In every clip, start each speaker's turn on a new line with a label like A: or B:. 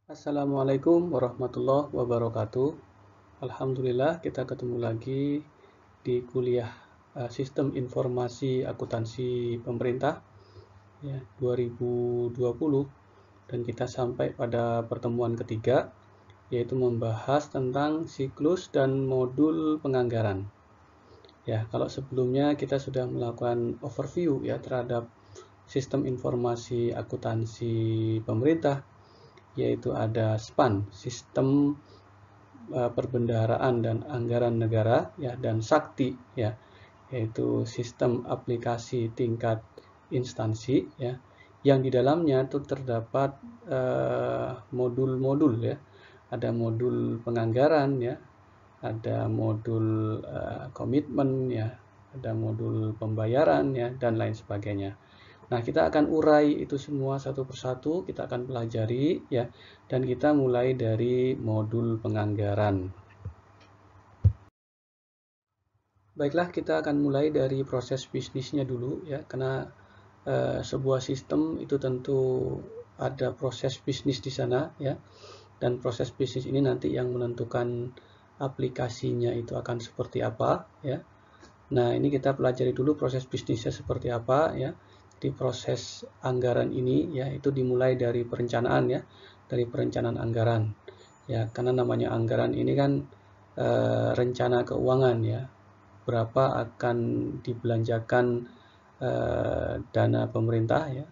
A: Assalamualaikum warahmatullahi wabarakatuh. Alhamdulillah kita ketemu lagi di kuliah Sistem Informasi Akuntansi Pemerintah ya, 2020 dan kita sampai pada pertemuan ketiga yaitu membahas tentang siklus dan modul penganggaran. Ya, kalau sebelumnya kita sudah melakukan overview ya terhadap Sistem Informasi Akuntansi Pemerintah, yaitu ada SPAN, Sistem Perbendaharaan dan Anggaran Negara ya, dan SAKTI ya, yaitu Sistem Aplikasi Tingkat Instansi ya, yang di dalamnya itu terdapat modul-modul ya. Ada modul penganggaran ya, ada modul komitmen ya, ada modul pembayaran ya, dan lain sebagainya. Nah, kita akan urai itu semua satu persatu, kita akan pelajari ya, dan kita mulai dari modul penganggaran. Baiklah, kita akan mulai dari proses bisnisnya dulu ya, karena sebuah sistem itu tentu ada proses bisnis di sana ya, dan proses bisnis ini nanti yang menentukan aplikasinya itu akan seperti apa ya. Nah, ini kita pelajari dulu proses bisnisnya seperti apa ya. Di proses anggaran ini ya, itu dimulai dari perencanaan ya, dari perencanaan anggaran ya, karena namanya anggaran ini kan rencana keuangan ya, berapa akan dibelanjakan dana pemerintah ya,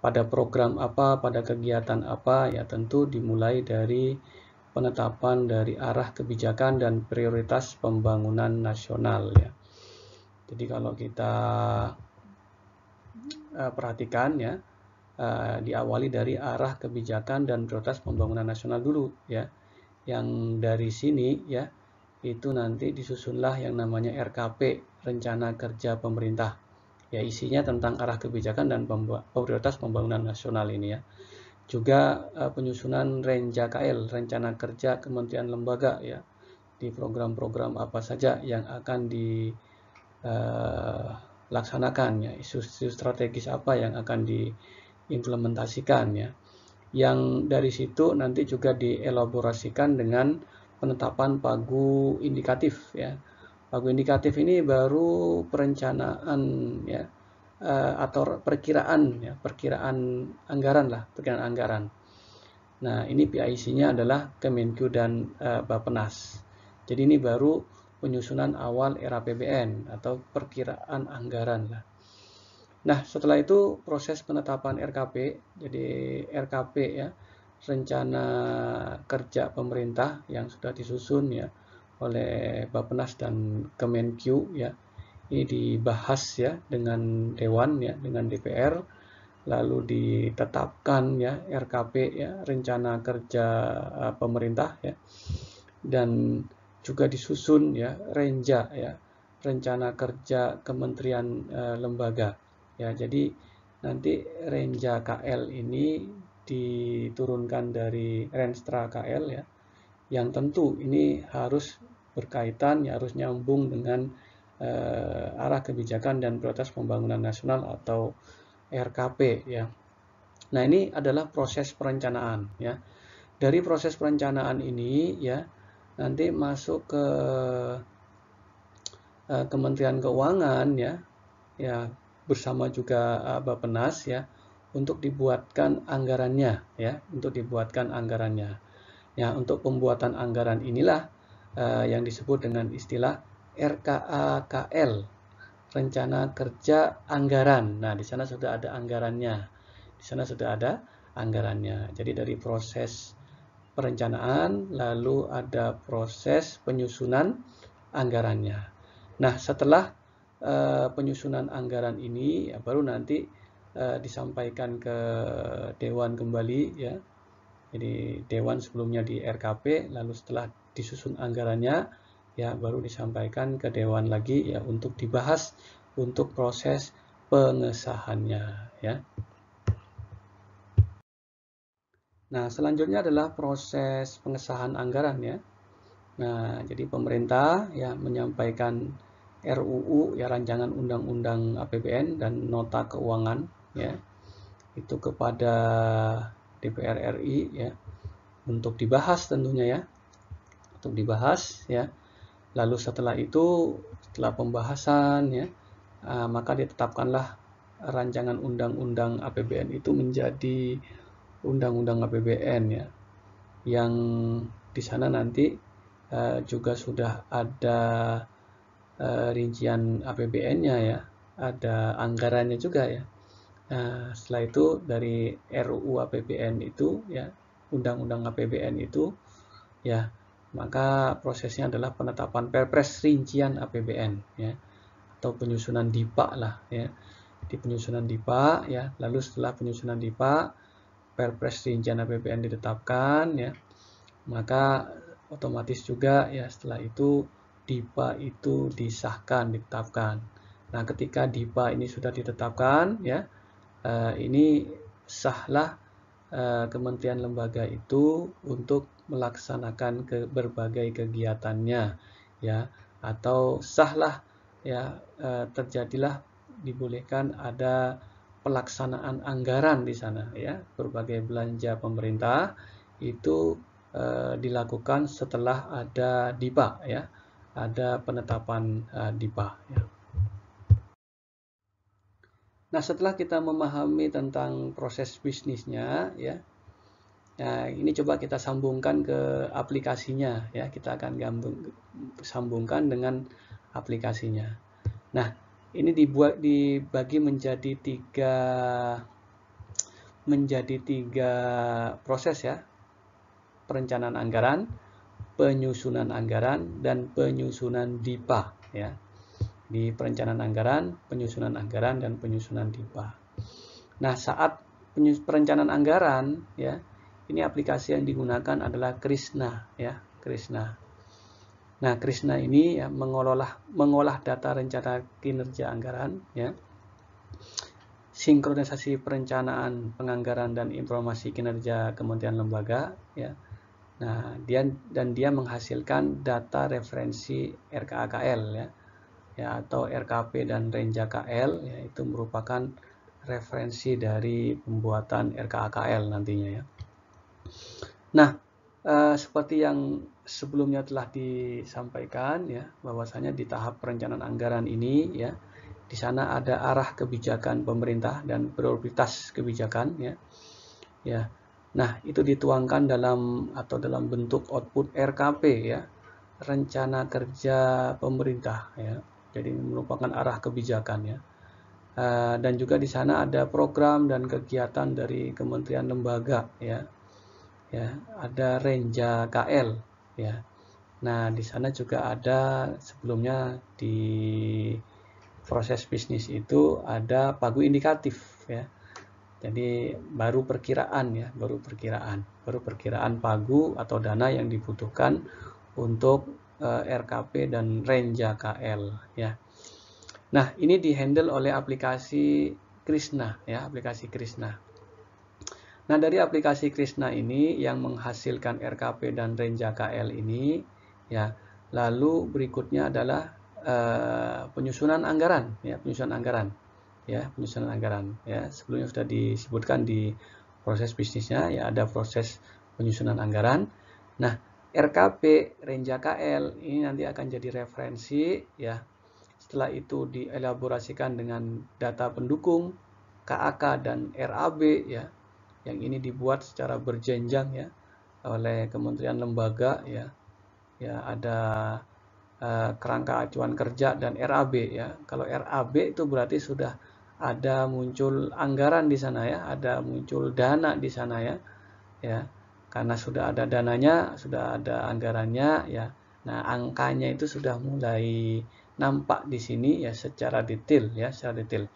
A: pada program apa, pada kegiatan apa ya, tentu dimulai dari penetapan dari arah kebijakan dan prioritas pembangunan nasional ya. Jadi kalau kita perhatikan ya, diawali dari arah kebijakan dan prioritas pembangunan nasional dulu ya. Yang dari sini ya, itu nanti disusunlah yang namanya RKP, Rencana Kerja Pemerintah. Ya, isinya tentang arah kebijakan dan prioritas pembangunan nasional ini ya. Juga penyusunan RenJKL, Rencana Kerja Kementerian Lembaga ya, di program-program apa saja yang akan dilaksanakan ya, isu-isu strategis apa yang akan diimplementasikan ya. Yang dari situ nanti juga dielaborasikan dengan penetapan pagu indikatif ya. Pagu indikatif ini baru perencanaan ya, atau perkiraan ya, perkiraan anggaran lah, perkiraan anggaran. Nah, ini PIC-nya adalah Kemenku dan Bappenas. Jadi ini baru penyusunan awal RAPBN atau perkiraan anggaran lah. Nah, setelah itu proses penetapan RKP, jadi RKP ya, Rencana Kerja Pemerintah yang sudah disusun ya oleh Bappenas dan Kemenku ya. Ini dibahas ya dengan Dewan ya, dengan DPR, lalu ditetapkan ya RKP ya, Rencana Kerja Pemerintah ya, dan juga disusun ya Renja ya, Rencana Kerja Kementerian Lembaga ya. Jadi nanti Renja KL ini diturunkan dari Renstra KL ya, yang tentu ini harus berkaitan ya, harus nyambung dengan arah kebijakan dan prioritas pembangunan nasional atau RKP ya. Nah, ini adalah proses perencanaan ya. Dari proses perencanaan ini ya, nanti masuk ke Kementerian Keuangan ya, ya bersama juga Bappenas ya, untuk dibuatkan anggarannya ya, untuk dibuatkan anggarannya. Ya, untuk pembuatan anggaran inilah yang disebut dengan istilah RKAKL, Rencana Kerja Anggaran. Nah, di sana sudah ada anggarannya. Di sana sudah ada anggarannya. Jadi dari proses perencanaan, lalu ada proses penyusunan anggarannya. Nah, setelah penyusunan anggaran ini, ya, baru nanti disampaikan ke Dewan kembali ya. Jadi Dewan sebelumnya di RKP, lalu setelah disusun anggarannya, ya baru disampaikan ke Dewan lagi ya untuk dibahas untuk proses pengesahannya ya. Nah, selanjutnya adalah proses pengesahan anggaran ya. Nah, jadi pemerintah ya menyampaikan RUU ya, rancangan undang-undang APBN dan nota keuangan ya, itu kepada DPR RI ya, untuk dibahas tentunya ya, untuk dibahas ya. Lalu setelah itu, setelah pembahasan ya, maka ditetapkanlah rancangan undang-undang APBN itu menjadi undang-undang APBN ya, yang di sana nanti juga sudah ada rincian APBN-nya ya, ada anggarannya juga ya. Nah, setelah itu dari RUU APBN itu ya, undang-undang APBN itu ya, maka prosesnya adalah penetapan Perpres rincian APBN ya, atau penyusunan DIPA lah ya. Di penyusunan DIPA ya, lalu setelah penyusunan DIPA, Perpres rincian APBN ditetapkan ya, maka otomatis juga ya setelah itu DIPA itu disahkan, ditetapkan. Nah, ketika DIPA ini sudah ditetapkan ya, ini sahlah kementerian lembaga itu untuk melaksanakan berbagai kegiatannya ya, atau sahlah ya, terjadilah, dibolehkan ada pelaksanaan anggaran di sana ya, berbagai belanja pemerintah itu dilakukan setelah ada DIPA ya, ada penetapan DIPA ya. Nah, setelah kita memahami tentang proses bisnisnya ya, nah ini coba kita sambungkan ke aplikasinya ya, kita akan sambungkan dengan aplikasinya. Nah, ini dibagi menjadi tiga proses ya, perencanaan anggaran, penyusunan anggaran, dan penyusunan DIPA ya. Di perencanaan anggaran, penyusunan anggaran, dan penyusunan DIPA. Nah, saat perencanaan anggaran ya, ini aplikasi yang digunakan adalah Krisna ya, Krisna. Nah, Krisna ini ya mengolah data rencana kinerja anggaran ya, sinkronisasi perencanaan penganggaran dan informasi kinerja kementerian lembaga ya. Nah, dia menghasilkan data referensi RKAKL ya, atau RKP dan Renja KL ya, itu merupakan referensi dari pembuatan RKAKL nantinya ya. Nah, seperti yang sebelumnya telah disampaikan ya, bahwasanya di tahap perencanaan anggaran ini ya, di sana ada arah kebijakan pemerintah dan prioritas kebijakan ya. Ya. Nah, itu dituangkan dalam bentuk output RKP ya, rencana kerja pemerintah ya. Jadi merupakan arah kebijakan ya. Dan juga di sana ada program dan kegiatan dari kementerian lembaga ya. Ya, ada Renja KL ya. Nah, di sana juga ada sebelumnya di proses bisnis itu ada pagu indikatif ya. Jadi baru perkiraan pagu atau dana yang dibutuhkan untuk RKP dan Renja KL ya. Nah, ini dihandle oleh aplikasi Krisna ya, aplikasi Krisna. Nah, dari aplikasi Krisna ini yang menghasilkan RKP dan Renja KL ini ya, lalu berikutnya adalah penyusunan anggaran ya, penyusunan anggaran ya. Sebelumnya sudah disebutkan di proses bisnisnya ya, ada proses penyusunan anggaran. Nah, RKP Renja KL ini nanti akan jadi referensi ya. Setelah itu dielaborasikan dengan data pendukung, KAK dan RAB ya, yang ini dibuat secara berjenjang ya oleh kementerian lembaga ya. Ya, ada kerangka acuan kerja dan RAB ya. Kalau RAB itu berarti sudah ada muncul anggaran di sana ya, ada muncul dana di sana ya. Ya. Karena sudah ada dananya, sudah ada anggarannya ya. Nah, angkanya itu sudah mulai nampak di sini ya, secara detail ya, secara detail.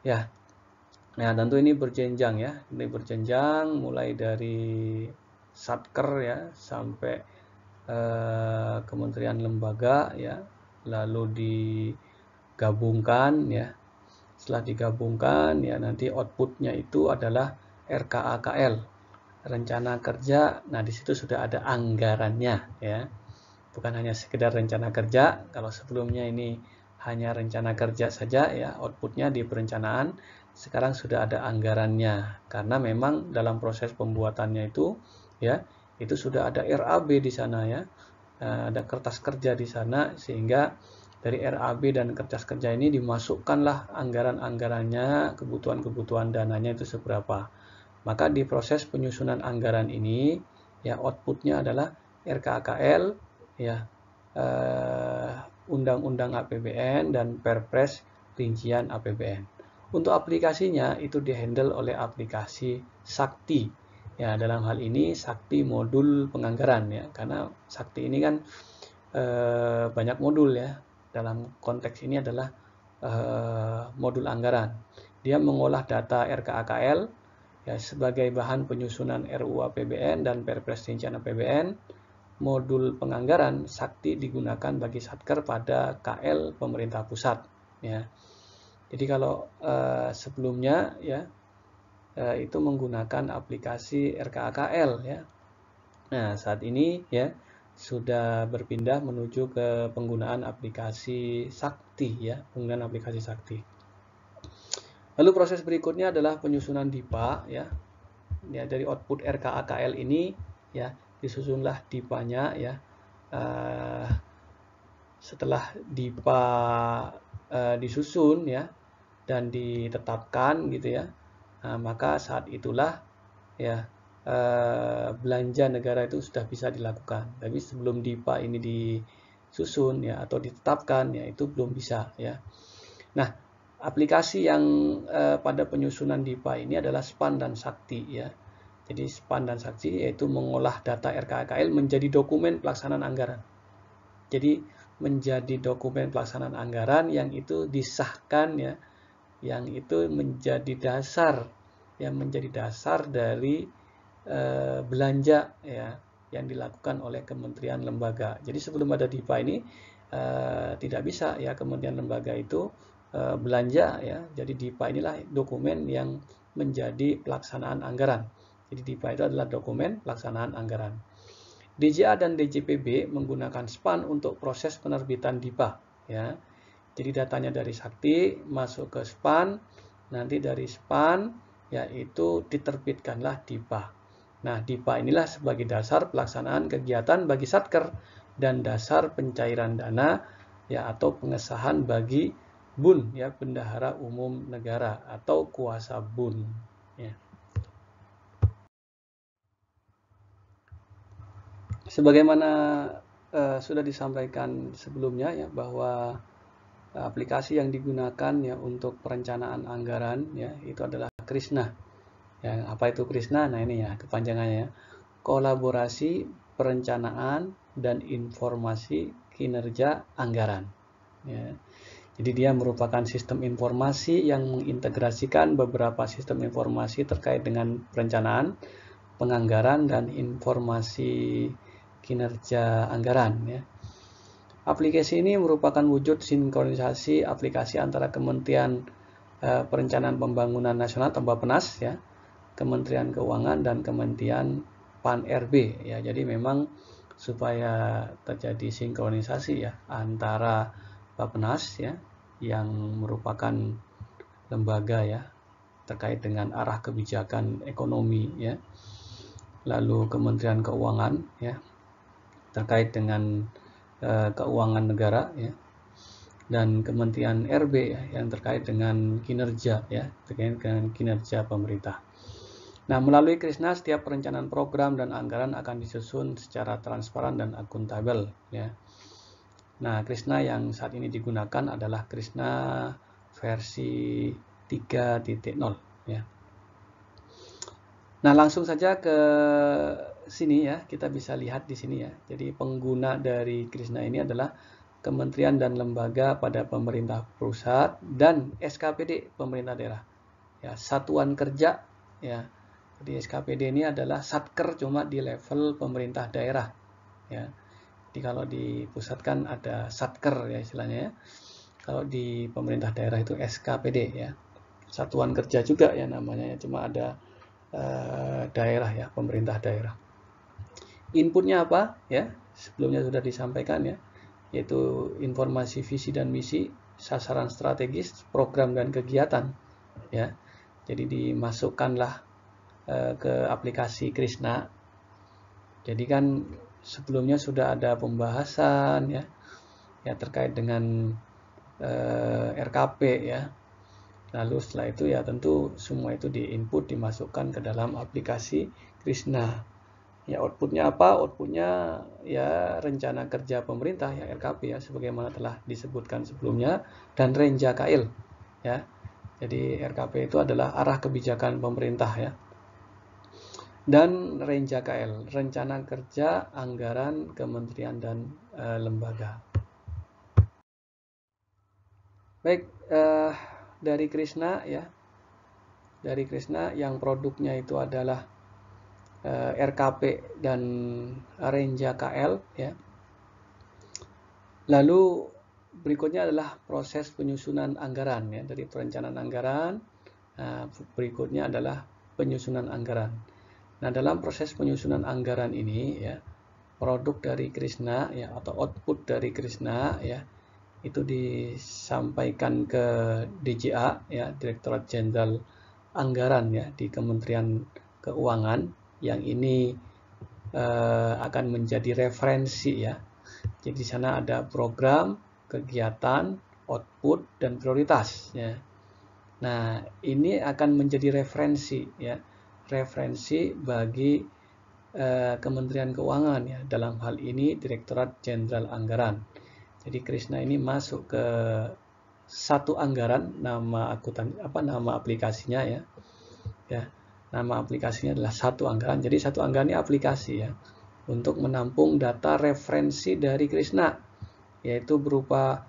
A: Ya. Nah, tentu ini berjenjang ya. Ini berjenjang mulai dari Satker ya sampai kementerian lembaga ya. Lalu digabungkan ya. Setelah digabungkan ya, nanti outputnya itu adalah RKAKL, rencana kerja. Nah, di situ sudah ada anggarannya ya, bukan hanya sekedar rencana kerja. Kalau sebelumnya ini hanya rencana kerja saja ya, outputnya di perencanaan. sekarang sudah ada anggarannya, karena memang dalam proses pembuatannya itu ya, itu sudah ada RAB di sana ya, ada kertas kerja di sana, sehingga dari RAB dan kertas kerja ini dimasukkanlah anggaran-anggarannya, kebutuhan-kebutuhan dananya itu seberapa. Maka di proses penyusunan anggaran ini ya, outputnya adalah RKAKL ya, Undang-Undang APBN dan Perpres rincian APBN. Untuk aplikasinya itu dihandle oleh aplikasi Sakti. Ya, dalam hal ini Sakti modul penganggaran ya, karena Sakti ini kan banyak modul ya. Dalam konteks ini adalah modul anggaran. Dia mengolah data RKAKL ya, sebagai bahan penyusunan RUU APBN dan Perpres rincian APBN. Modul penganggaran Sakti digunakan bagi Satker pada KL pemerintah pusat ya. Jadi kalau sebelumnya ya itu menggunakan aplikasi RKAKL ya. Nah, saat ini ya sudah berpindah menuju ke penggunaan aplikasi Sakti ya, penggunaan aplikasi Sakti. Lalu proses berikutnya adalah penyusunan DIPA ya. Ya, dari output RKAKL ini ya disusunlah DIPA-nya ya. Setelah DIPA disusun ya dan ditetapkan gitu ya, maka saat itulah ya belanja negara itu sudah bisa dilakukan. Tapi sebelum DIPA ini disusun ya atau ditetapkan ya, itu belum bisa ya. Nah, aplikasi yang pada penyusunan DIPA ini adalah SPAN dan Sakti ya. Jadi SPAN dan Sakti yaitu mengolah data RKAKL menjadi dokumen pelaksanaan anggaran. Jadi menjadi dokumen pelaksanaan anggaran yang itu disahkan ya, yang itu menjadi dasar dari belanja ya yang dilakukan oleh kementerian lembaga. Jadi sebelum ada DIPA ini tidak bisa ya kementerian lembaga itu belanja ya. Jadi DIPA inilah dokumen yang menjadi pelaksanaan anggaran. Jadi DIPA itu adalah dokumen pelaksanaan anggaran. DJA dan DJPB menggunakan SPAN untuk proses penerbitan DIPA ya. Jadi datanya dari Sakti masuk ke SPAN, nanti dari SPAN yaitu diterbitkanlah DIPA. Nah, DIPA inilah sebagai dasar pelaksanaan kegiatan bagi Satker dan dasar pencairan dana ya atau pengesahan bagi BUN ya, Bendahara Umum Negara atau kuasa BUN ya. Sebagaimana sudah disampaikan sebelumnya ya, bahwa aplikasi yang digunakan ya untuk perencanaan anggaran ya itu adalah Krisna. Ya, apa itu Krisna? Nah, ini ya kepanjangannya ya. Kolaborasi Perencanaan dan Informasi Kinerja Anggaran. Ya. Jadi dia merupakan sistem informasi yang mengintegrasikan beberapa sistem informasi terkait dengan perencanaan, penganggaran, dan informasi kinerja anggaran ya. Aplikasi ini merupakan wujud sinkronisasi aplikasi antara Kementerian Perencanaan Pembangunan Nasional atau Bappenas ya, Kementerian Keuangan dan Kementerian Pan-RB ya. Jadi memang supaya terjadi sinkronisasi ya antara Bappenas ya yang merupakan lembaga ya terkait dengan arah kebijakan ekonomi ya. Lalu Kementerian Keuangan ya terkait dengan keuangan negara ya, dan Kementerian RB ya, yang terkait dengan kinerja ya, terkait dengan kinerja pemerintah. Nah, melalui Krisna setiap perencanaan program dan anggaran akan disusun secara transparan dan akuntabel ya. Nah, Krisna yang saat ini digunakan adalah Krisna versi 3.0 ya. Nah, langsung saja ke sini ya, kita bisa lihat di sini ya. Jadi pengguna dari Krisna ini adalah kementerian dan lembaga pada pemerintah pusat dan SKPD pemerintah daerah. Ya, satuan kerja ya. Jadi SKPD ini adalah Satker cuma di level pemerintah daerah ya. Jadi kalau di pusat kan ada Satker ya istilahnya ya. Kalau di pemerintah daerah itu SKPD ya. Satuan kerja juga ya namanya ya, cuma ada daerah ya, pemerintah daerah. Inputnya apa ya? Sebelumnya sudah disampaikan ya, yaitu informasi visi dan misi, sasaran strategis, program dan kegiatan ya. Jadi dimasukkanlah ke aplikasi Krishna. Jadi kan sebelumnya sudah ada pembahasan ya terkait dengan RKP ya. Lalu setelah itu ya tentu semua itu diinput, dimasukkan ke dalam aplikasi Krishna. Ya outputnya apa? Outputnya ya rencana kerja pemerintah ya RKP ya, sebagaimana telah disebutkan sebelumnya, dan Renja KL ya. Jadi RKP itu adalah arah kebijakan pemerintah ya. Dan Renja KL, rencana kerja anggaran kementerian dan lembaga. Baik, dari Krishna ya. Dari Krishna yang produknya itu adalah RKP dan Renja KL ya. Lalu berikutnya adalah proses penyusunan anggaran ya, dari perencanaan anggaran. Berikutnya adalah penyusunan anggaran. Nah, dalam proses penyusunan anggaran ini ya, produk dari Krishna ya atau output dari Krishna ya itu disampaikan ke DJA ya, Direktorat Jenderal Anggaran ya di Kementerian Keuangan, yang ini akan menjadi referensi ya. Jadi di sana ada program, kegiatan, output, dan prioritas ya. Nah, ini akan menjadi referensi ya, referensi bagi Kementerian Keuangan ya, dalam hal ini Direktorat Jenderal Anggaran. Jadi Krishna ini masuk ke satu anggaran, nama aplikasinya ya. Ya, nama aplikasinya adalah satu anggaran. Jadi satu anggaran ini aplikasi ya, untuk menampung data referensi dari Krishna, yaitu berupa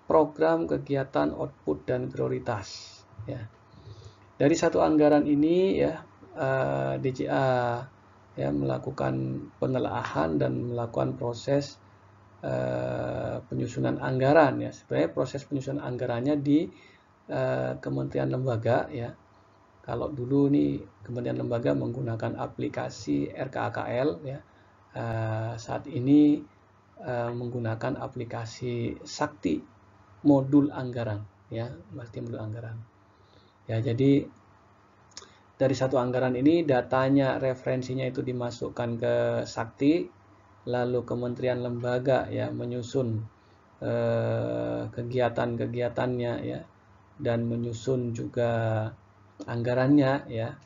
A: program, kegiatan, output, dan prioritas ya. Dari satu anggaran ini ya, DJA ya melakukan penelaahan dan melakukan proses penyusunan anggaran ya. Sebenarnya proses penyusunan anggarannya di kementerian lembaga ya. Kalau dulu nih kementerian lembaga menggunakan aplikasi RKAKL ya, saat ini menggunakan aplikasi Sakti modul anggaran ya, Sakti modul anggaran ya. Jadi dari satu anggaran ini datanya, referensinya itu dimasukkan ke Sakti, lalu kementerian lembaga ya menyusun kegiatan-kegiatannya ya, dan menyusun juga anggarannya ya.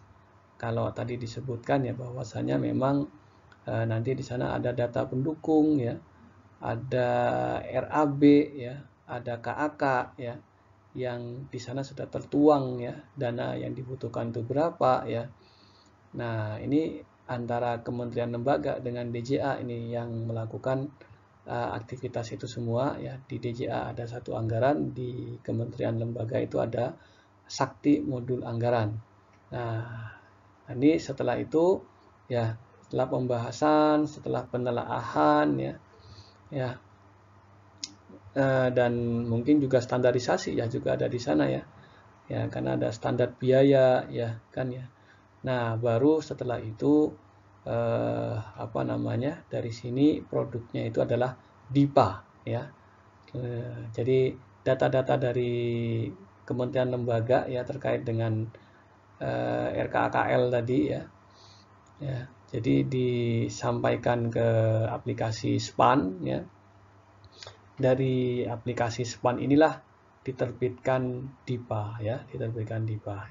A: Kalau tadi disebutkan ya bahwasanya memang nanti di sana ada data pendukung ya, ada RAB ya, ada KAK ya, yang di sana sudah tertuang ya, dana yang dibutuhkan itu berapa ya. Nah, ini antara kementerian lembaga dengan DJA ini yang melakukan aktivitas itu semua ya. Di DJA ada satu anggaran, di kementerian lembaga itu ada Sakti modul anggaran. Nah, ini setelah itu ya, setelah pembahasan, setelah penelaahan ya, dan mungkin juga standarisasi ya juga ada di sana ya, karena ada standar biaya ya kan ya. Nah, baru setelah itu dari sini produknya itu adalah DIPA ya. Jadi data-data dari kementerian lembaga ya terkait dengan RKAKL tadi ya. Jadi disampaikan ke aplikasi SPAN ya. Dari aplikasi SPAN inilah diterbitkan DIPA ya,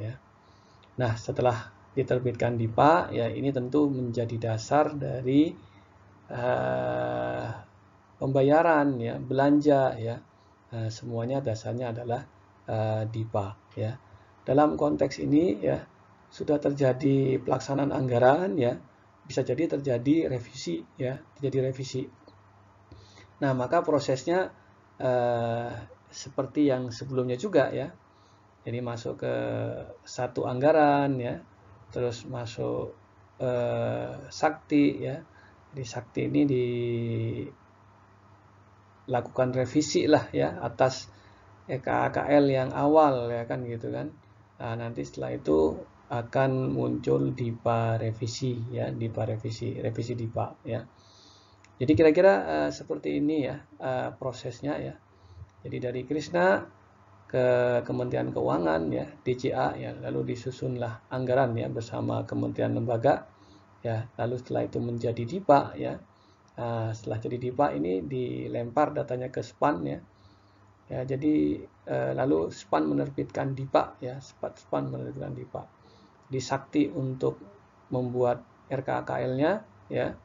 A: ya. Nah, setelah diterbitkan DIPA ya, ini tentu menjadi dasar dari pembayaran ya, belanja ya. Semuanya dasarnya adalah DIPA ya. Dalam konteks ini ya, sudah terjadi pelaksanaan anggaran ya, bisa jadi terjadi revisi ya, Nah, maka prosesnya seperti yang sebelumnya juga ya. Jadi masuk ke satu anggaran ya, terus masuk Sakti ya. Di Sakti ini dilakukan revisi lah ya atas EKAKL yang awal ya kan gitu kan. Nah, nanti setelah itu akan muncul DIPA revisi ya, revisi DIPA ya. Jadi kira-kira seperti ini ya prosesnya ya. Jadi dari Krishna ke Kementerian Keuangan ya, DJA ya, lalu disusunlah anggaran ya bersama kementerian lembaga ya, lalu setelah itu menjadi DIPA ya. Nah, setelah jadi DIPA ini dilempar datanya ke SPAN ya. Ya, jadi lalu SPAN menerbitkan DIPA ya, SPAN menerbitkan DIPA. Disakti untuk membuat RKKL-nya ya.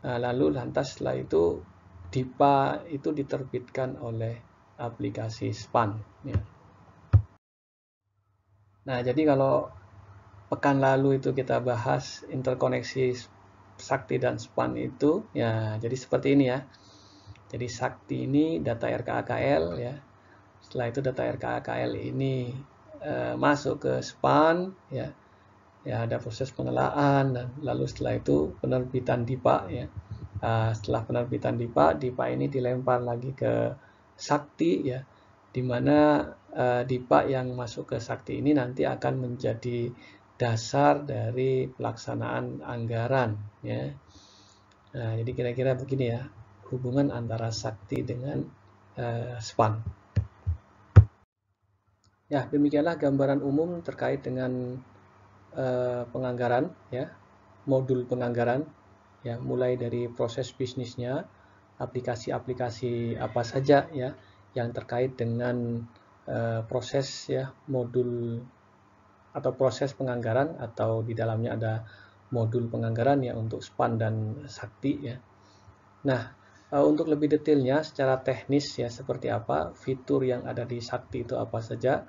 A: Nah, lalu lantas setelah itu DIPA itu diterbitkan oleh aplikasi SPAN ya. Nah, jadi kalau pekan lalu itu kita bahas interkoneksi Sakti dan SPAN itu ya, jadi seperti ini ya. Jadi Sakti ini data RKKL ya. Setelah itu data RKKL ini masuk ke SPAN ya. Ya, ada proses pengelolaan dan lalu setelah itu penerbitan DIPA ya. Setelah penerbitan DIPA ini dilempar lagi ke Sakti ya, di mana DIPA yang masuk ke Sakti ini nanti akan menjadi dasar dari pelaksanaan anggaran ya. Nah, jadi kira-kira begini ya hubungan antara Sakti dengan SPAN. Ya, demikianlah gambaran umum terkait dengan penganggaran ya, modul penganggaran ya, mulai dari proses bisnisnya, aplikasi-aplikasi apa saja ya yang terkait dengan proses ya modul atau proses penganggaran, atau di dalamnya ada modul penganggaran ya untuk SPAN dan Sakti ya. Nah, untuk lebih detailnya secara teknis ya seperti apa, fitur yang ada di Sakti itu apa saja,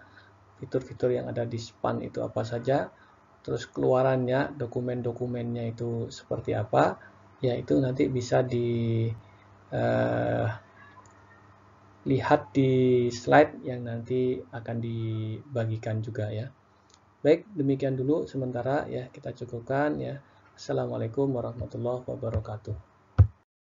A: fitur-fitur yang ada di SPAN itu apa saja, terus keluarannya, dokumen-dokumennya itu seperti apa, ya itu nanti bisa dilihat di slide yang nanti akan dibagikan juga ya. Baik, demikian dulu sementara ya, kita cukupkan ya. Assalamualaikum warahmatullahi wabarakatuh.